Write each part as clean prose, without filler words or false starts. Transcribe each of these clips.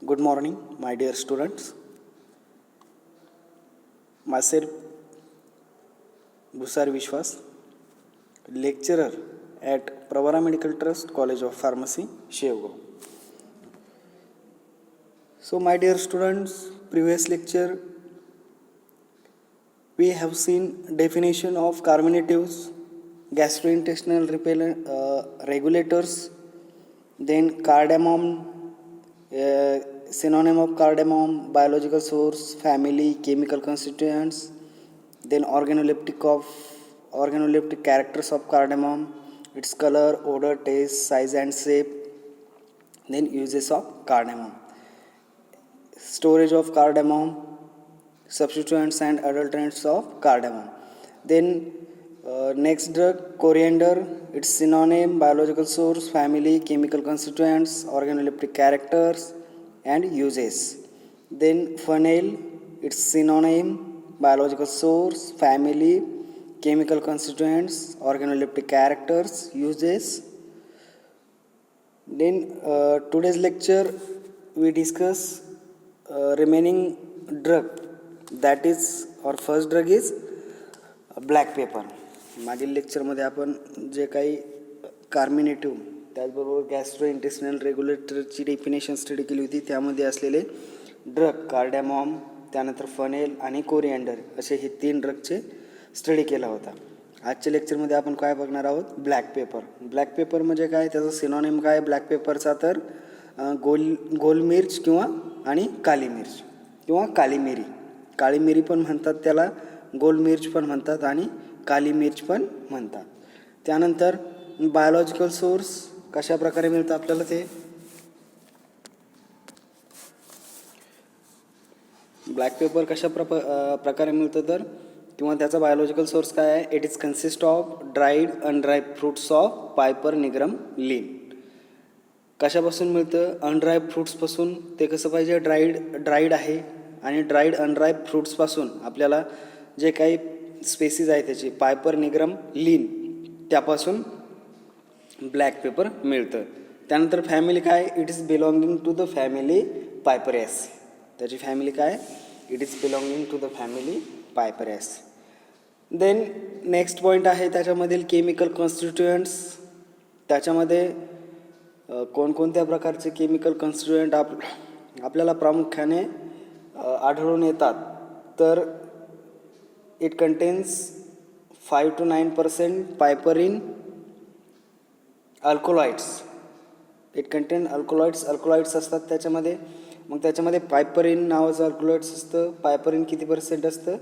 Good morning, my dear students. Myself, Bhusar Vishwas, lecturer at Pravara Medical Trust, College of Pharmacy, Shevgaon. So, my dear students, previous lecture we have seen definition of carminatives, gastrointestinal regulators, then cardamom, synonym of cardamom, biological source, family, chemical constituents, then organoleptic characters of cardamom, its color, odor, taste, size and shape, then uses of cardamom, storage of cardamom, substituents and adulterants of cardamom. Then next drug, coriander, its synonym, biological source, family, chemical constituents, organoleptic characters and uses. Then fennel, its synonym, biological source, family, chemical constituents, organoleptic characters, uses. Then today's lecture we discuss remaining drug, that is our first drug is black paper. मागील लेक्चरमध्ये आपण जे काही कार्मिनेटिव्ह त्याचबरोबर gastro intestinal रेग्युलेटरची definition study केली होती, त्यामध्ये असलेले ड्रग कार्डॅमॉम, त्यानंतर फनेल आणि कोरिएंडर असे हे 3 ड्रगचे स्टडी केला होता. आजच्या लेक्चरमध्ये आपण काय बघणार आहोत, ब्लॅक पेपर. ब्लॅक पेपर म्हणजे काय, त्याचा सिनोनिम काय ब्लॅक पेपरचा, तर गोल मिर्च किंवा आणि काली मिर्च किंवा काली मिरी. काळी मिरी पण म्हणतात त्याला, गोल मिर्च पण म्हणतात आणि काली मिर्च पण म्हणतात. त्यानंतर बायोलॉजिकल सोर्स कशा प्रकारे मिळतं आपल्याला, ते ब्लॅक पेपर कशा प्रकारे मिळतं तर, किंवा त्याचा बायोलॉजिकल सोर्स काय आहे, it is consist of dried undried fruits of Piper nigrum Linn. कशापासून मिळतं, अनड्राईड फ्रूट्सपासून. ते कसं पाहिजे, ड्राईड आहे आणि ड्राईड अनड्राईड फ्रूट्सपासून आपल्याला जे काही स्पेसीज आहे त्याची पायपर निग्रम लीन, त्यापासून ब्लॅक पेपर मिळतं. त्यानंतर फॅमिली काय, it is belonging to the family Piperaceae. त्याची फॅमिली काय, it is belonging to the family Piperaceae. Then next point आहे त्याच्यामधील केमिकल कॉन्स्टिट्युएंट्स. त्याच्यामध्ये कोणकोणत्या प्रकारचे केमिकल कॉन्स्टिट्युएंट आपल्याला प्रामुख्याने आढळून येतात, तर it contains 5 to 9% piperine alkaloids. It contain alkaloids असतात त्याच्यामध्ये. मग त्याच्यामध्ये पायपरीन नावाचं अल्कोलॉइड्स असतं. पायपरीन किती % असतं,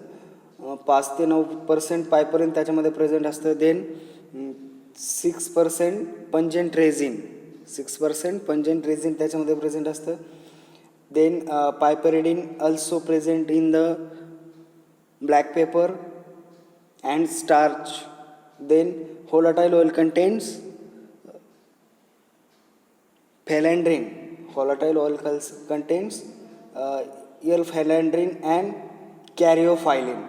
5 ते 9% पायपरीन त्याच्यामध्ये प्रेझेंट असतं. Then 6% pungent resin, 6% pungent resin त्याच्यामध्ये प्रेझेंट असतं. Then piperidine also present in the black pepper and starch. Then volatile oil contains phellandrin. Volatile oil contains L-phellandrin and caryophyllene.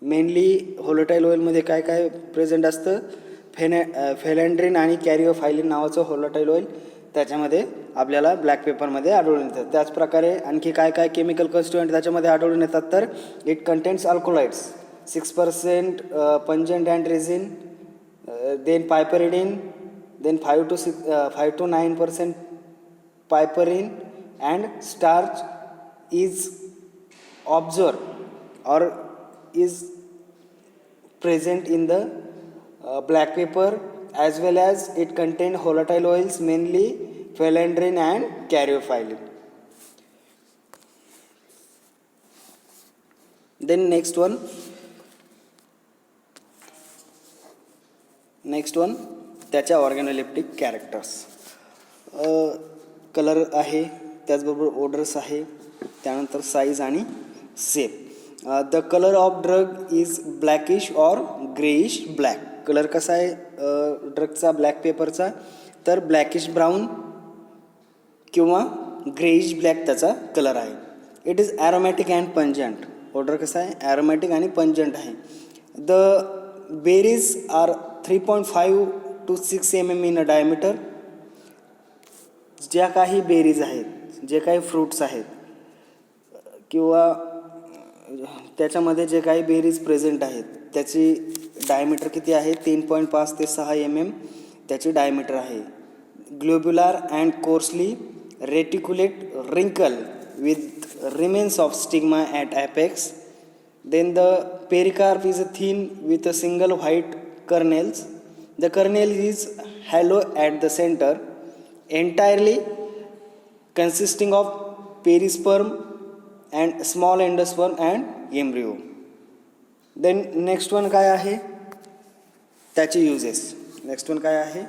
Mainly volatile ऑइलमध्ये काय काय प्रेझेंट असतं, फेलँड्रिन आणि कॅरिओफायलिन नावाचं व्होलेटाईल oil त्याच्यामध्ये आपल्याला ब्लॅक पेपरमध्ये आढळून येतात. त्याचप्रकारे आणखी काय काय केमिकल कॉन्स्टिट्युएंट त्याच्यामध्ये आढळून येतात, तर it contains alkaloids, 6% pungent and resin, then piperidine, then 5 to 9% piperine and starch is observe or is present in the black paper, as well as it contain volatile oils, mainly phellandrin and caryophyllene. Then next one त्याच्या ऑर्गॅनोलेप्टिक characters. Colour आहे, त्याचबरोबर odours आहे, त्यानंतर size आणि shape. The colour of drug is blackish और greyish black. Colour कसा आहे ड्रगचा ब्लॅक पेपरचा, तर ब्लॅकिश ब्राऊन किंवा ग्रेइश ब्लॅक त्याचा कलर आहे. It is aromatic and pungent. Odour कसा आहे, ॲरोमॅटिक आणि पंजंट आहे. The berries are 3.5 to 6 mm in a diameter. ज्या काही बेरीज आहेत जे काही फ्रूट्स आहेत किंवा त्याच्यामध्ये जे काही बेरीज प्रेझेंट आहेत त्याची डायमीटर किती आहे 3.5 ते 6 mm त्याची डायमीटर आहे. ग्लोब्युलर अँड कोर्सली रेटिक्युलेट रिंकल with remains of stigma at apex. Then the pericarp is thin with a single white kernels. The kernel is hollow at the center, entirely consisting of perisperm and small endosperm and embryo. Then next one काय आहे त्याचे uses. Next one काय आहे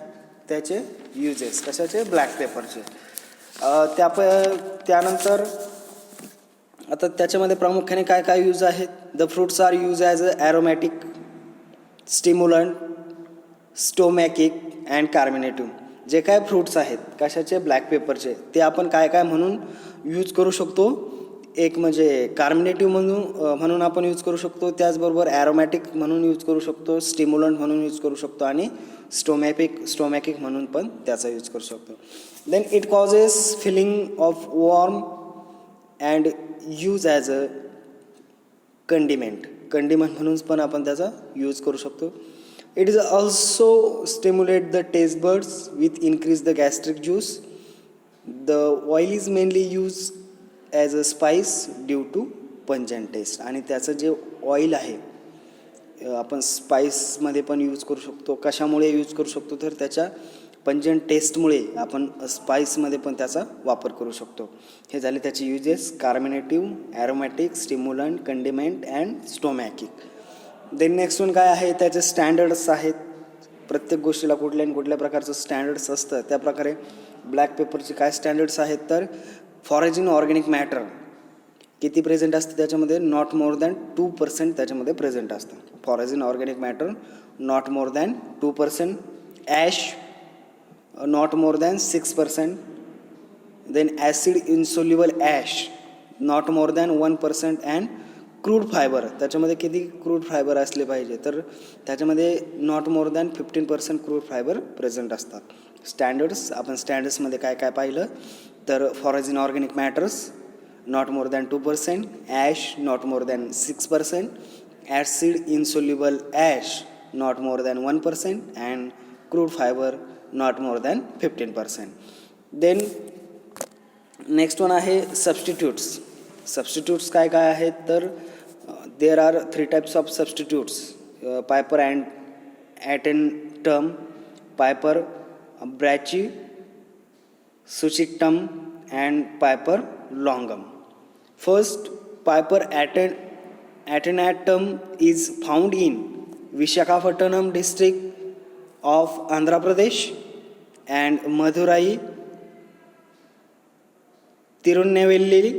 त्याचे uses कशाचे black पेपरचे. त्यानंतर आता त्याच्यामध्ये प्रामुख्याने काय काय यूज आहेत. The fruits are use as a aromatic, stimulant, stomachic and carminative. जे काय फ्रूट्स आहेत कशाचे ब्लॅक पेपरचे ते आपण काय काय म्हणून यूज करू शकतो. एक म्हणजे कार्मिनेटिव्ह म्हणून आपण यूज करू शकतो, त्याचबरोबर ॲरोमॅटिक म्हणून यूज करू शकतो, स्टिम्युलंट म्हणून यूज करू शकतो आणि स्टोमॅकिक म्हणून पण त्याचा यूज करू शकतो. Then it causes feeling of warm and use as a condiment म्हणून पण आपण त्याचा यूज करू शकतो. It is also stimulate the taste buds with increase the gastric juice. The oil is mainly use as a spice due to pungent taste. आणि त्याचं जे oil आहे आपण स्पाइसमध्ये पण यूज करू शकतो. कशामुळे यूज करू शकतो तर त्याच्या पंजंट टेस्टमुळे आपण स्पाइसमध्ये पण त्याचा वापर करू शकतो. हे झाले त्याचे uses carminative, aromatic, stimulant, condiment and stomachic. Then next one काय आहे त्याचे स्टँडर्ड्स आहेत. प्रत्येक गोष्टीला कुठल्या न कुठल्या प्रकारचं स्टँडर्ड्स असतं त्याप्रकारे ब्लॅक पेपरचे काय स्टँडर्ड्स आहेत तर फॉरेजिन ऑर्गॅनिक मॅटर किती प्रेझेंट असतं त्याच्यामध्ये नॉट मोर दॅन 2% त्याच्यामध्ये प्रेझेंट असतं. Foreign organic matter not more than 2%, ash not more than 6%, then acid insoluble ash not more than 1%, and crude fibre त्याच्यामध्ये किती क्रूड फायबर असले पाहिजे तर त्याच्यामध्ये not more than 15% crude fibre present असतात. Standards आपण स्टँडर्ड्समध्ये काय काय पाहिलं तर foreign organic matters not more than 2%, ash not more than 6%, acid insoluble ash not more than 1%, and crude fibre not more than 15%. Then next one आहे substitutes काय काय आहेत तर there are 3 types of substitutes. Piper and attenuatum, Piper brachystachyum and Piper longum. First Piper attenuatum is found in Visakhapatnam district of Andhra Pradesh and Madurai Tirunelveli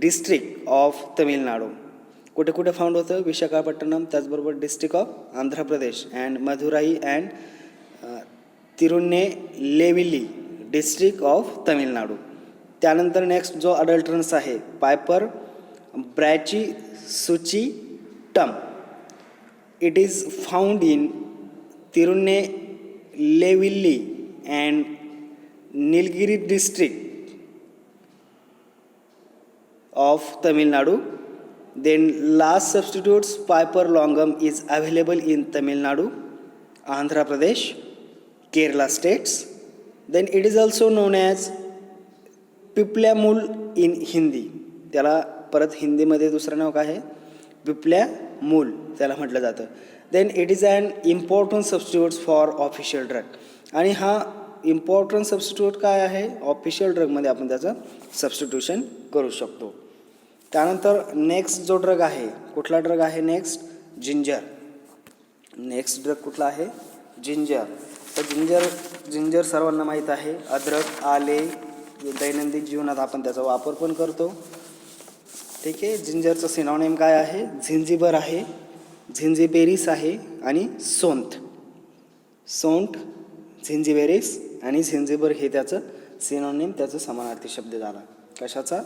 district of Tamil Nadu. कुठे कुठे found होतं विशाखापट्टणम त्याचबरोबर district of Andhra Pradesh and Madurai and Tirunelveli district of Tamil Nadu. त्यानंतर next जो adulterants आहे Piper brachystachyum. It is found in Tirunelveli and Nilgiri district of Tamil Nadu. Then last substitutes Piper longum is available in Tamil Nadu, Andhra Pradesh, Kerala states. Then it is also known as Piplya मूल in Hindi. त्याला परत हिंदीमध्ये दुसरं नाव काय आहे पिपल्या मूल त्याला म्हटलं जातं. Then it is an important substitutes for official drug. आणि हा इम्पॉर्टंट सबस्टिट्यूट काय आहे ऑफिशियल ड्रगमध्ये आपण त्याचं सबस्टिट्यूशन करू शकतो. त्यानंतर नेक्स्ट जो ड्रग आहे कुठला ड्रग आहे नेक्स्ट जिंजर. नेक्स्ट ड्रग कुठला आहे जिंजर. तर जिंजर सर्वांना माहीत आहे अद्रक आले दैनंदिन जीवनात आपण त्याचा वापर पण करतो. ठीक आहे. जिंजरचं सिनॉनिम काय आहे झिंजिबर आहे, झिंजिबेरिस आहे आणि सोंठ झिंजिबेरिस आणि झिंजिबर हे त्याचं सिनॉनिम त्याचं समानार्थी शब्द झाला कशाचा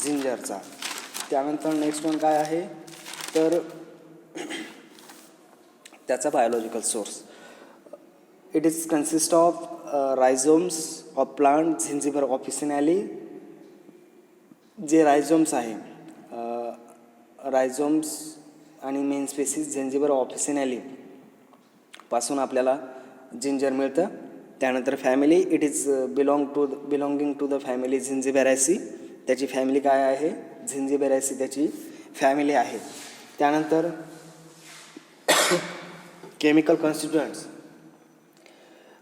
जिंजरचा. त्यानंतर नेक्स्ट वन काय आहे तर त्याचा biological source. It is consist of rhizomes of plant Zingiber officinale जे रायझोम्स आहे, रायझोम्स आणि मेन स्पेसिस झिंजिबर ऑफिसिनॅली पासून आपल्याला जिंजर मिळतं. त्यानंतर family, it is belonging to the family Zingiberaceae. त्याची फॅमिली काय आहे? झिंजिबेरॅसी त्याची फॅमिली आहे. त्यानंतर chemical constituents.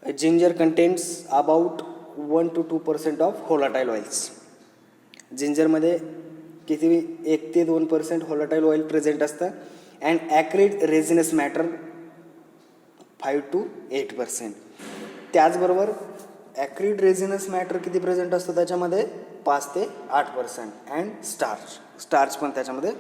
Ginger contains about 1 to 2% of volatile oils. जिंजरमध्ये किती 1 ते 2% व्होलाटाईल ऑइल प्रेझेंट असतं. And acrid resinous matter 5 to 8%. त्याचबरोबर ॲक्रिड रेझिनस मॅटर किती प्रेझेंट असतं त्याच्यामध्ये? 5 ते 8%. अँड स्टार्च पण त्याच्यामध्ये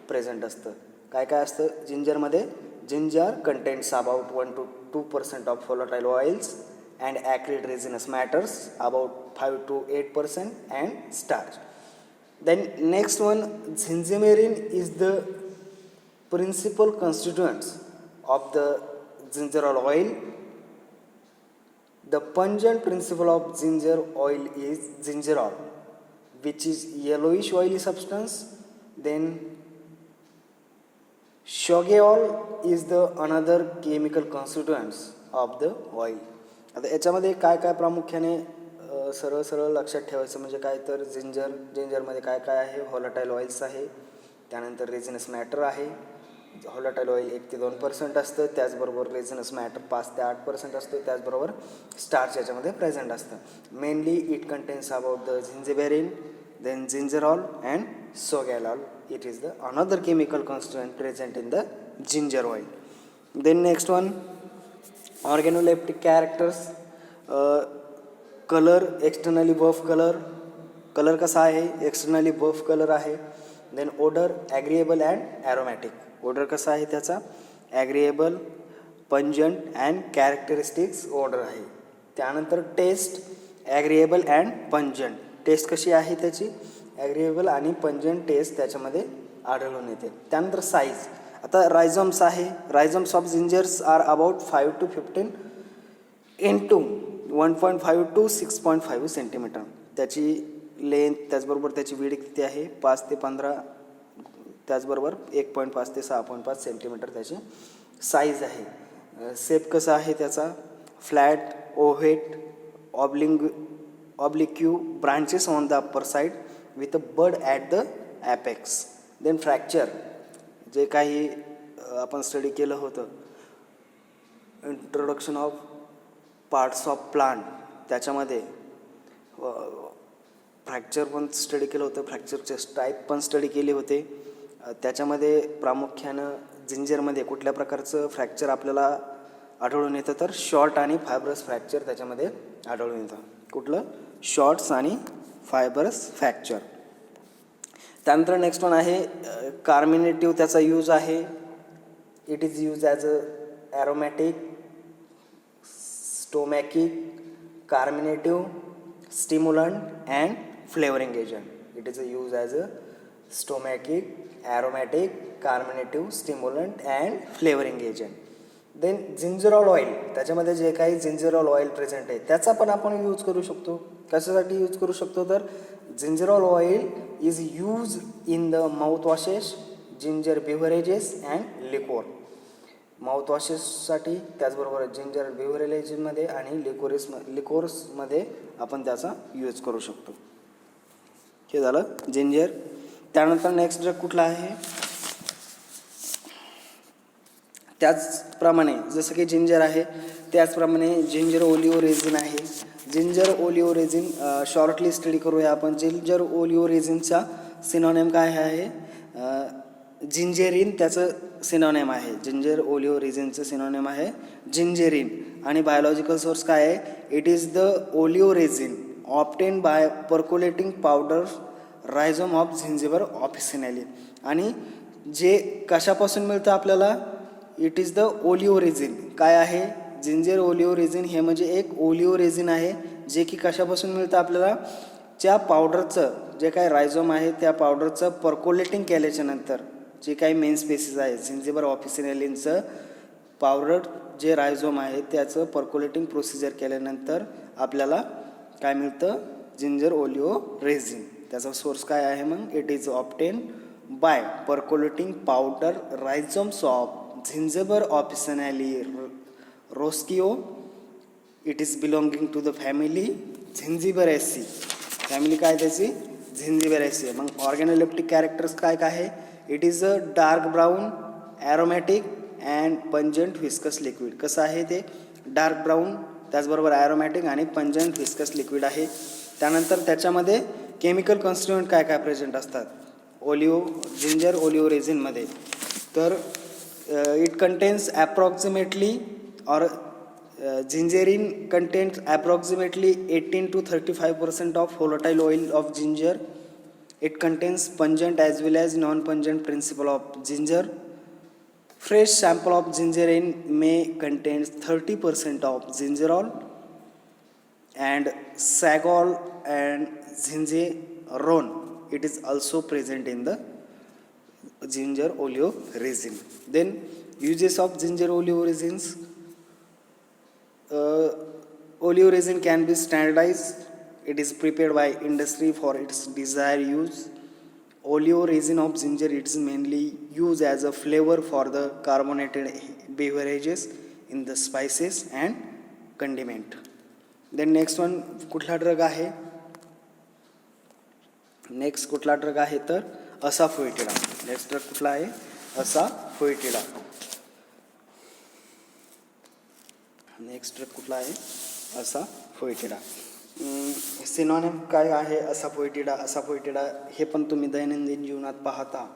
प्रेझेंट असतं. काय काय असतं जिंजरमध्ये? Ginger contains about 1 to 2% of volatile oils and acrid resinous matters about 5 to 8% and starch. Then next one, zingiberine is the principal constituents of the gingerol oil. The pungent principle of ginger oil is gingerol, which is yellowish oily substance. Then shogeol is the another chemical constituents of the oil. आता याच्यामध्ये काय काय प्रामुख्याने सरळ सरळ लक्षात ठेवायचं म्हणजे काय तर जिंजरमध्ये काय काय आहे? व्होलाटाईल ऑइल्स आहे, त्यानंतर रेझिनस मॅटर आहे. व्होलाटाईल ऑइल 1 ते 2% असतं, त्याचबरोबर रेझिनस मॅटर 5 ते 8% असतं, त्याचबरोबर स्टार्च याच्यामध्ये प्रेझेंट असतं. Mainly it contains about the zingiberene, then gingerol and shogaol. It is the another chemical constituent present in the ginger oil. Then next one, organoleptic characters. Colour, externally buff colour कसा आहे? Externally buff colour आहे. Then odour, agreeable and aromatic. Odour कसा आहे त्याचा? Agreeable, pungent and characteristics odour आहे. त्यानंतर taste, agreeable and pungent. Taste कशी आहे त्याची? ॲग्रिएबल आणि पंजंट टेस्ट त्याच्यामध्ये आढळून येते. त्यानंतर साईज. आता रायझोम्स आहे. Rhizomes of gingers are about 5 to 15 into 1.5 to 6.5 centimetre. त्याची लेंथ, त्याचबरोबर त्याची विड्थ किती आहे? 5 ते 15, त्याचबरोबर 1.5 ते 6.5 सेंटीमीटर त्याची साईज आहे. शेप कसा आहे त्याचा? Flat, ovate, oblique, branches on the upper side with a bud at the apex. Then fracture, जे काही आपण स्टडी केलं होतं introduction of parts of plant, त्याच्यामध्ये फ्रॅक्चर पण स्टडी केलं होतं, फ्रॅक्चरचे टाईप पण स्टडी केले होते. त्याच्यामध्ये प्रामुख्यानं जिंजरमध्ये कुठल्या प्रकारचं फ्रॅक्चर आपल्याला आढळून येतं? तर शॉर्ट आणि फायबरस फ्रॅक्चर त्याच्यामध्ये आढळून येतं. कुठलं? शॉर्ट्स आणि फायबरस फ्रॅक्चर. त्यानंतर नेक्स्ट वन आहे कार्मिनेटिव्ह. त्याचा यूज आहे, it is use as a aromatic, stomachic, carminative, stimulant and flavouring agent. It is use as a stomachic, aromatic, carminative, stimulant and flavouring agent. Then gingerol oil, त्याच्यामध्ये जे काही gingerol oil present आहे त्याचा पण आपण use करू शकतो. कशासाठी यूज करू शकतो? तर gingerol oil is use in the mouthwashes, ginger beverages and liquor. माउथवॉशेससाठी, त्याचबरोबर जिंजर बिव्हरेजेसमध्ये आणि लिकोर्समध्ये आपण त्याचा यूज करू शकतो. हे झालं जिंजर. त्यानंतर नेक्स्ट ड्रग कुठला आहे? त्याचप्रमाणे जसं की जिंजर आहे त्याचप्रमाणे जिंजर ओलिओ रेझिन आहे. जिंजर ओलिओ रेझिन शॉर्टली स्टडी करूया आपण. जिंजर ओलिओ रेझिनचा सिनोनिम काय आहे? जिंजेरिन त्याचं सिनोनिम आहे. जिंजर ओलिओ रेझिनचं सिनोनिम आहे जिंजेरिन. आणि बायोलॉजिकल सोर्स काय आहे? It is the oleoresin obtain by percolating powder rhizome of Zingiber officinale. आणि जे कशापासून मिळतं आपल्याला? It is the oleoresin. काय आहे? जिंजर ओलिओ रेझिन हे म्हणजे एक ओलिओ रेझिन आहे जे की कशापासून मिळतं आपल्याला? त्या पावडरचं जे काही रायझोम आहे त्या पावडरचं पर्कोलेटिंग केल्याच्या नंतर जे काही मेन स्पेसिस आहे जिंजिबर ऑफिसिनॅलिनचं पावडर जे रायझोम आहे त्याचं पर्कोलेटिंग प्रोसिजर केल्यानंतर आपल्याला काय मिळतं? Ginger oleoresin. त्याचा सोर्स काय आहे मग? It is obtain by percolating powder rhizomes of Zingiber officinale Roscoe. It is belonging to the family Zingiberaceae. Family काय त्याची? झिंझिबरेसी. मग ऑर्गॅनोलेप्टिक कॅरेक्टर्स काय काय आहे? It is a dark brown aromatic and pungent viscous liquid. कसं आहे ते? Dark brown, त्याचबरोबर ॲरोमॅटिक आणि पंजंट व्हिस्कस लिक्विड आहे. त्यानंतर त्याच्यामध्ये केमिकल कॉन्स्टिट्युएंट काय काय प्रेझेंट असतात जिंजर ओलिओ रेझिनमध्ये? तर इट कंटेन्स ॲप्रॉक्सिमेटली और gingerin contains approximately 18 to 35% of volatile oil of ginger. It contains pungent as well as non-pungent principle of ginger. Fresh sample of gingerin may contain 30% of gingerol and sagol and gingerone. It is also present in the ginger oleo resin. Then uses of ginger oleo resins. Oleo resin can be standardized. It is prepared by industry for its desired use. Oleo resin of ginger it is mainly used as a flavor for the carbonated beverages in the spices and condiment. Then next one कुठला drug आहे? Next कुठला drug आहे तर असाफोइटिडा. Next drug कुठला आहे? असाफोइटिडा. Next drug कुठला आहे? असाफोइटिडा. Synonym काय आहे असाफोइटिडा? असाफोइटिडा हे पण तुम्ही दैनंदिन जीवनात पाहता,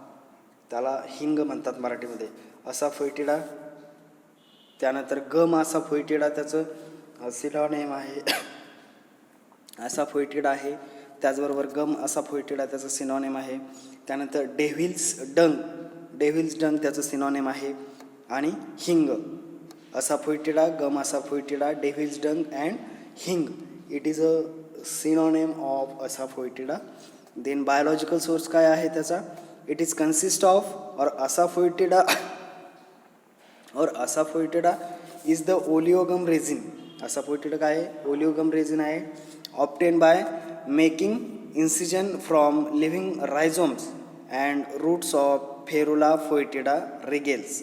त्याला हिंग म्हणतात मराठीमध्ये. असाफोइटिडा. त्यानंतर गम असाफोइटिडा त्याचं सिनॉनिम आहे. असाफोइटिडा आहे. त्याचबरोबर गम असाफोइटिडा त्याचं सिनॉनिम आहे. त्यानंतर डेव्हिल्स डंग त्याचं सिनॉनिम आहे. आणि hing. Asafoetida, gum asafoetida, devil's dung and hing. It is a synonym of asafoetida. Then biological source काय आहे त्याचा? It is consist of or asafoetida is the oleogum resin. Asafoetida काय आहे? ओलिओगम रेझिन आहे. Obtain by making incision from living rhizomes and roots of Ferula foetida Regel's.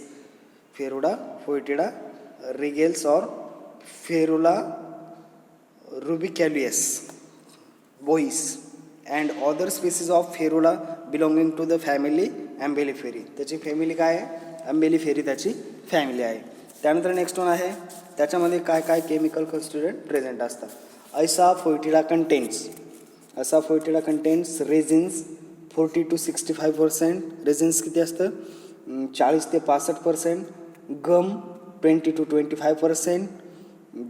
Regel's or Ferula rubicaceus bois and other species of ferula belonging to the family Ambelliferæ. त्याची family काय आहे? Ambelliferæ त्याची family आहे. त्यानंतर next one आहे, त्याच्यामध्ये काय काय केमिकल कॉन्स्टिट्युएंट प्रेझेंट असतात. असाफोइटिडा कंटेन्स रेझिन्स 40 to 65%. रेझिन्स किती असतं? 40 ते 65%. गम 20 to 25%.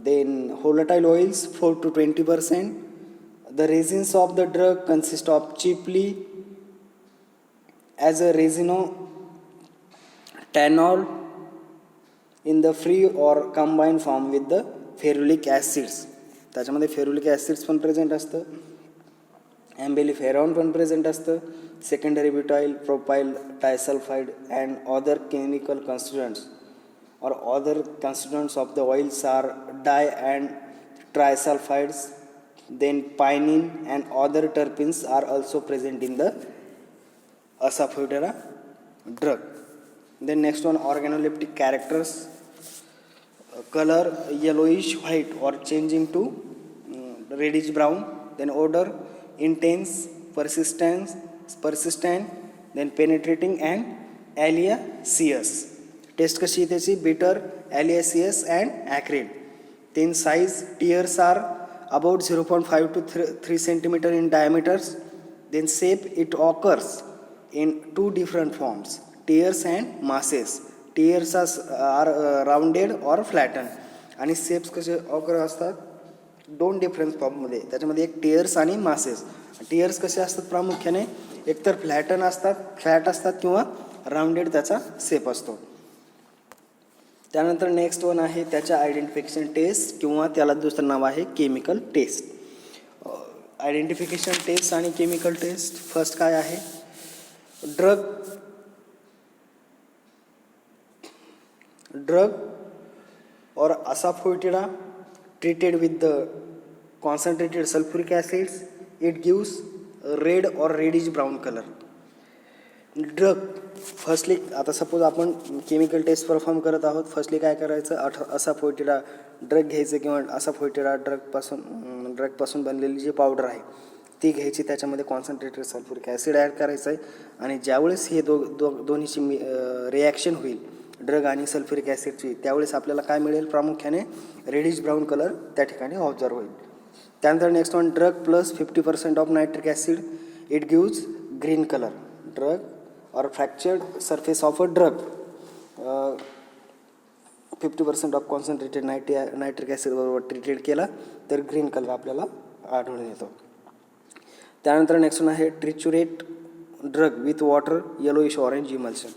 Then volatile oils 4 to 20%. The resins of the drug consist of chiefly as a resinotanol in the free or combined form with the ferulic acids. त्याच्यामध्ये ferulic acids पण present असतं. ॲम्बेलिफेरॉन पण present असतं. Secondary butyl propyl disulphide and other chemical constituents or other constituents of the oils are di and trisulfides. Then pinene and other terpenes are also present in the asafoetida drug. Then next one, organoleptic characters. Color yellowish white or changing to reddish brown. Then odor intense, persistent, then penetrating and alliaceous. Taste कशी आहे त्याची? Bitter, alliaceous and acrid. Then size tears are about 0.5 to 3 centimeter in diameters. Then shape it occurs in 2 different forms, tears and masses. Tears are rounded or flattened. आणि shapes कसे occur असतात? 2 different फॉर्ममध्ये. त्याच्यामध्ये एक tears आणि masses. Tears कसे असतात प्रामुख्याने? एकतर फ्लॅट असतात किंवा राऊंडेड त्याचा शेप असतो. त्यानंतर नेक्स्ट वन आहे त्याच्या आयडेंटिफिकेशन टेस्ट किंवा त्याला दुसरं नाव आहे केमिकल टेस्ट. आयडेंटिफिकेशन टेस्ट आणि केमिकल टेस्ट. फर्स्ट काय आहे? Drug or asafoetida treated with the concentrated sulfuric acids, it gives red or reddish brown colour. Drug firstly, आता सपोज आपण केमिकल टेस्ट परफॉर्म करत आहोत. फर्स्टली काय करायचं, असाफोटिडा ड्रग घ्यायचं किंवा असाफोटिडा ड्रगपासून बनलेली जी पावडर आहे ती घ्यायची. त्याच्यामध्ये कॉन्सन्ट्रेटेड सल्फ्युरिक ॲसिड ॲड करायचं आहे. आणि ज्यावेळेस हे दोन्हीची रिॲक्शन होईल ड्रग आणि सल्फ्युरिक ॲसिडची, त्यावेळेस आपल्याला काय मिळेल, प्रामुख्याने रेडिश ब्राऊन कलर त्या ठिकाणी ऑब्झर्व होईल. त्यानंतर next one, drug plus 50% of nitric acid it gives green colour. Drug or fractured surface of a drug 50% of concentrated nitric acid बरोबर ट्रीटेड केला तर ग्रीन कलर आपल्याला आढळून येतो. त्यानंतर नेक्स्ट वन आहे triturate drug with water yellowish orange emulsion.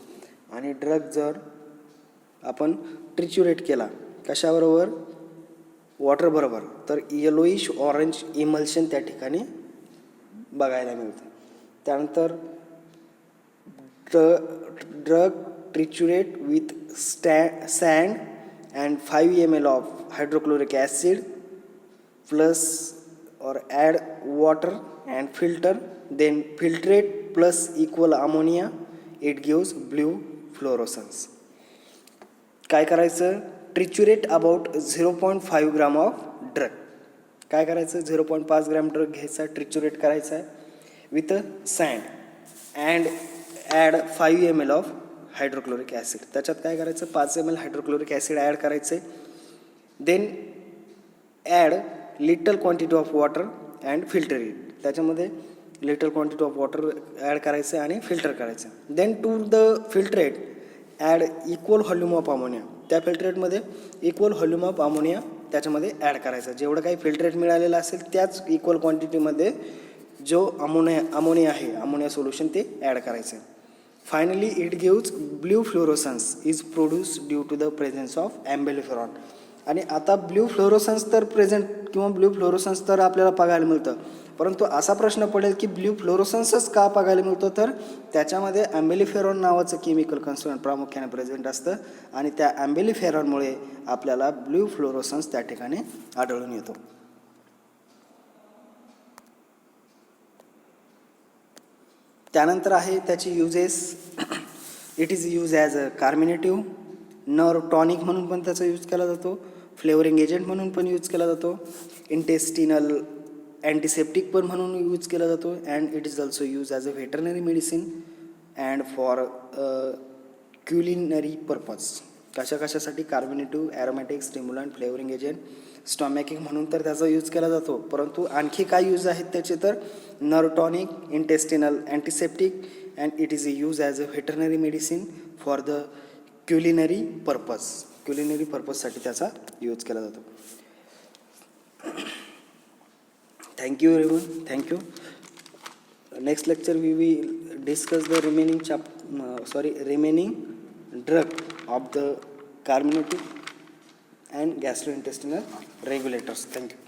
आणि drug जर आपण ट्रिच्युरेट केला कशाबरोबर, वॉटर बरोबर, तर येलोइश ऑरेंज इमल्शन त्या ठिकाणी बघायला मिळतं. त्यानंतर drug ट्रिच्युरेट with sand and 5 ml of hydrochloric acid plus or add water and filter, then filtrate plus equal ammonia, it gives blue fluorescence. काय करायचं, triturate about 0.5 gram of drug. काय करायचं, 0.5 gram drug घ्यायचा, ट्रिच्युरेट करायचा आहे with sand and add 5 ml of hydrochloric acid. त्याच्यात काय करायचं, 5 ml हायड्रोक्लोरिक ॲसिड ॲड करायचं आहे. Then add little quantity of water and filter it. त्याच्यामध्ये little quantity of water add करायचं आणि फिल्टर करायचं. Then to the filtrate add equal volume of ammonia. त्या फिल्ट्रेटमध्ये इक्वल व्हॉल्यूम ऑफ अमोनिया त्याच्यामध्ये add करायचं. जेवढं काही फिल्ट्रेट मिळालेलं असेल त्याच इक्वल क्वांटिटीमध्ये जो अमोनिया आहे, अमोनिया सोल्युशन ते ॲड करायचं. Finally it gives blue fluorescence is produce due to the presence of umbelliferone. आणि आता ब्ल्यू फ्लोरोसन्स तर प्रेझेंट किंवा ब्ल्यू फ्लोरोसन्स तर आपल्याला बघायला मिळतं, परंतु असा प्रश्न पडेल की ब्ल्यू फ्लोरोसन्सच का बघायला मिळतं, तर त्याच्यामध्ये ॲम्बेलिफेरॉन नावाचं केमिकल कन्स्टिट्यूएंट प्रामुख्याने प्रेझेंट असतं आणि त्या ॲम्बेलिफेरॉनमुळे आपल्याला ब्ल्यू फ्लोरोसन्स त्या ठिकाणी आढळून येतो. त्यानंतर आहे त्याची uses. It is use as a carminative, nerve tonic म्हणून पण त्याचा यूज केला जातो, फ्लेवरिंग एजंट म्हणून पण यूज केला जातो, इंटेस्टिनल अँटीसेप्टिक पण म्हणून यूज केला जातो. And it is also use as a veterinary medicine and for culinary purpose. कशासाठी, कार्मिनेटिव्ह, ॲरोमॅटिक, स्टिम्युलंट, फ्लेवरिंग एजंट, स्टॉमॅकिक म्हणून तर त्याचा यूज केला जातो. परंतु आणखी काय यूज आहेत त्याचे, तर nerve tonic, intestinal antiseptic and it is use as a veterinary medicine for the culinary purpose. Culinary पर्पजसाठी त्याचा यूज केला जातो. Thank you everyone, thank you. Next lecture we will discuss the remaining drug of the carminative and gastrointestinal regulators. Thank you.